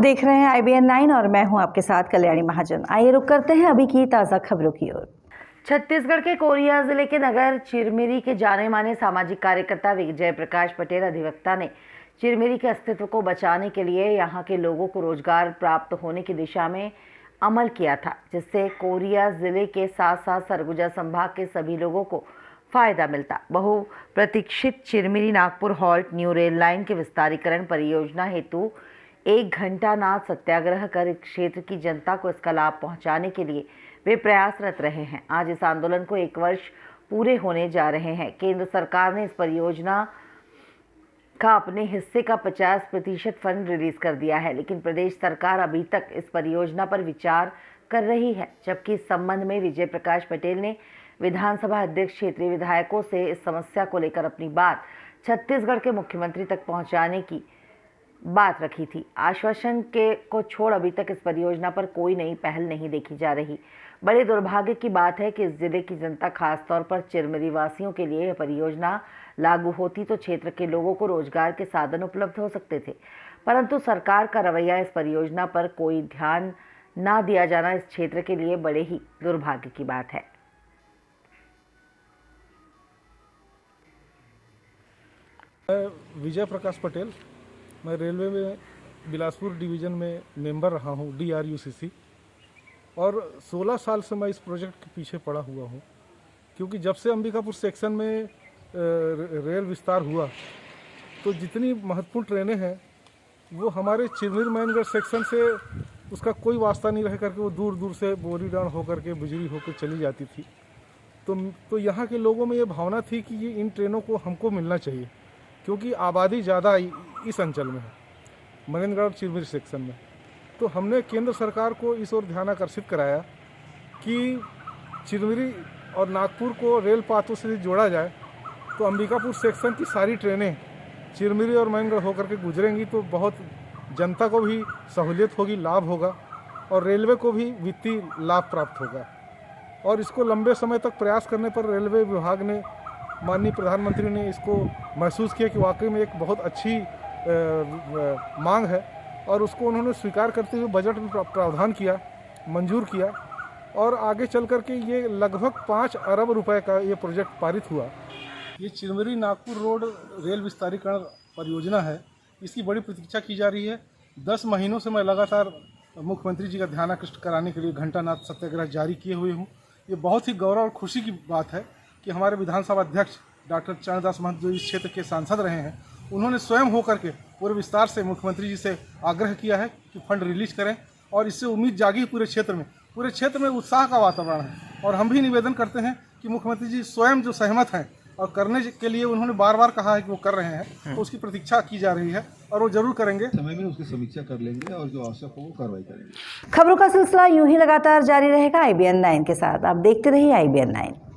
देख रहे हैं IBN 9 और मैं हूं आपके साथ कल्याणी महाजन। आइए रुक करते हैं अभी की ताज़ा खबरों की ओर। छत्तीसगढ़ के कोरिया जिले के नगर चिरमिरी के जाने माने सामाजिक कार्यकर्ता विजय प्रकाश पटेल अधिवक्ता ने चिरमिरी के अस्तित्व को बचाने के लिए यहां के लोगों को रोजगार प्राप्त होने की दिशा में अमल किया था, जिससे कोरिया जिले के साथ साथ सरगुजा संभाग के सभी लोगों को फायदा मिलता। बहुप्रतीक्षित Chirmiri Nagpur halt new rail line के विस्तारीकरण परियोजना हेतु 1 घंटा नाथ सत्याग्रह कर इस क्षेत्र की जनता को इसका लाभ पहुंचाने के लिए वे प्रयासरत रहे हैं। आज इस आंदोलन को 1 वर्ष पूरे होने जा रहे हैं। केंद्र सरकार ने इस परियोजना का अपने हिस्से का 50% फंड रिलीज कर दिया है, लेकिन प्रदेश सरकार अभी तक इस परियोजना पर विचार कर रही है, जबकि इस संबंध में विजय प्रकाश पटेल ने विधानसभा अध्यक्ष क्षेत्रीय विधायकों से इस समस्या को लेकर अपनी बात छत्तीसगढ़ के मुख्यमंत्री तक पहुंचाने की बात रखी थी। आश्वासन को छोड़ अभी तक इस परियोजना पर कोई नई पहल नहीं देखी जा रही। बड़े दुर्भाग्य की बात है कि इस जिले की जनता, खासतौर पर चिरमिरी वासियों के लिए यह परियोजना लागू होती तो क्षेत्र के लोगों को रोजगार के साधन उपलब्ध हो सकते थे, परंतु सरकार का रवैया इस परियोजना पर कोई ध्यान ना दिया जाना इस क्षेत्र के लिए बड़े ही दुर्भाग्य की बात है। विजय प्रकाश पटेल, मैं रेलवे में बिलासपुर डिवीज़न में मेंबर रहा हूँ, DRUCC, और 16 साल से मैं इस प्रोजेक्ट के पीछे पड़ा हुआ हूँ, क्योंकि जब से अंबिकापुर सेक्शन में रेल विस्तार हुआ तो जितनी महत्वपूर्ण ट्रेनें हैं वो हमारे चिरमिरी मैनगढ़ सेक्शन से उसका कोई वास्ता नहीं रह करके वो दूर दूर से बोरीडांड होकर के बिजली होकर चली जाती थी। तो यहाँ के लोगों में ये भावना थी कि ये इन ट्रेनों को हमको मिलना चाहिए, क्योंकि आबादी ज़्यादा इस अंचल में है, मनेंद्रगढ़ चिरमिरी सेक्शन में। तो हमने केंद्र सरकार को इस ओर ध्यान आकर्षित कराया कि चिरमिरी और नागपुर को रेल पातों से जोड़ा जाए, तो अंबिकापुर सेक्शन की सारी ट्रेनें चिरमिरी और मनेंद्रगढ़ होकर के गुजरेंगी तो बहुत जनता को भी सहूलियत होगी, लाभ होगा, और रेलवे को भी वित्तीय लाभ प्राप्त होगा। और इसको लंबे समय तक प्रयास करने पर रेलवे विभाग ने, माननीय प्रधानमंत्री ने इसको महसूस किया कि वाकई में एक बहुत अच्छी मांग है, और उसको उन्होंने स्वीकार करते हुए बजट में प्रावधान किया, मंजूर किया, और आगे चल कर के ये लगभग 5 अरब रुपए का ये प्रोजेक्ट पारित हुआ। ये चिरमिरी नागपुर रोड रेल विस्तारीकरण परियोजना है, इसकी बड़ी प्रतीक्षा की जा रही है। 10 महीनों से मैं लगातार मुख्यमंत्री जी का ध्यान आकृष्ट कराने के लिए घंटानाथ सत्याग्रह जारी किए हुए हूँ। ये बहुत ही गौरव और खुशी की बात है कि हमारे विधानसभा अध्यक्ष डॉक्टर चरणदास महंत, जो इस क्षेत्र के सांसद रहे हैं, उन्होंने स्वयं होकर के पूरे विस्तार से मुख्यमंत्री जी से आग्रह किया है कि फंड रिलीज करें, और इससे उम्मीद जागी पूरे क्षेत्र में उत्साह का वातावरण है। और हम भी निवेदन करते हैं कि मुख्यमंत्री जी स्वयं जो सहमत हैं और करने के लिए उन्होंने बार बार कहा है कि वो कर रहे हैं, तो उसकी प्रतीक्षा की जा रही है और वो जरूर करेंगे। समय में उसकी समीक्षा कर लेंगे और जो आवश्यक हो वो कार्रवाई करेंगे। खबरों का सिलसिला यूं ही लगातार जारी रहेगा IBN 9 के साथ। आप देखते रहिए IBN 9।